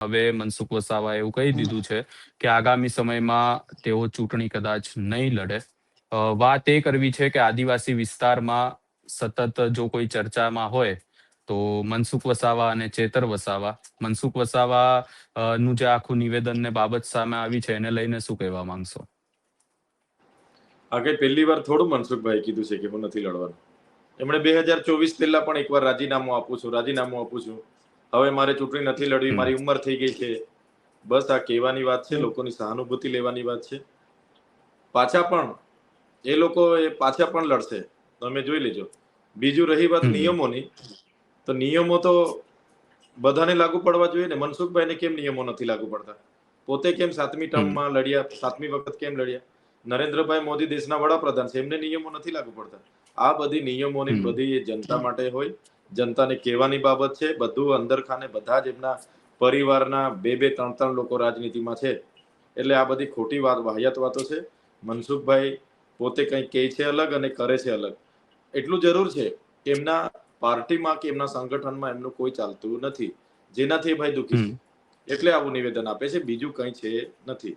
હવે મનસુખ વસાવાએ એવું કહી દીધું છે કે આગામી સમયમાં તેઓ ચૂંટણી કદાચ નહીં લડે. વાત એ કરવી છે કે આદિવાસી વિસ્તારમાં સતત જો કોઈ ચર્ચામાં હોય તો મનસુખ વસાવા અને ચેતર વસાવા. મનસુખ વસાવા નું જે આખું નિવેદન ને બાબત સામે આવી છે એને લઈને શું કહેવા માંગશો? આગળ પહેલી વાર થોડું મનસુખભાઈ કીધું છે કે હું નથી લડવાનું. એમણે 2024 પહેલા પણ એકવાર રાજીનામું આપું છું, હવે મારે ચૂંટણી નથી લડવી, મારી ઉંમર થઈ ગઈ છે. બસ આ કહેવાની વાત છે, લોકોની સહાનુભૂતિ લેવાની વાત છે. પાછા પણ લડશે, તમે જોઈ લેજો. બીજું રહી વાત નિયમોની, તો નિયમો તો બધાને લાગુ પડવા જોઈએ ને. મનસુખભાઈને કેમ નિયમો નથી લાગુ પડતા? પોતે કેમ 7મી ટર્મમાં લડ્યા, 7મી વખત કેમ લડ્યા? નરેન્દ્રભાઈ મોદી દેશના વડાપ્રધાન છે, એમને નિયમો નથી લાગુ પડતા. આ બધી નિયમોની બધી જનતા માટે હોય, જનતાને કહેવાની બાબત છે. બધું અંદર ખાને બધા જ એમના પરિવારના 2-3 લોકો રાજનીતિમાં છે, એટલે આ બધી ખોટી વાત, વાહિયાત વાતો છે. મનસુખભાઈ પોતે કંઈક કહે છે અલગ અને કરે છે અલગ. એટલું જરૂર છે કે એમના પાર્ટીમાં કે એમના સંગઠનમાં એમનું કોઈ ચાલતું નથી, જેનાથી ભાઈ દુઃખી છે, એટલે આવું નિવેદન આપે છે, બીજું કંઈ છે નથી.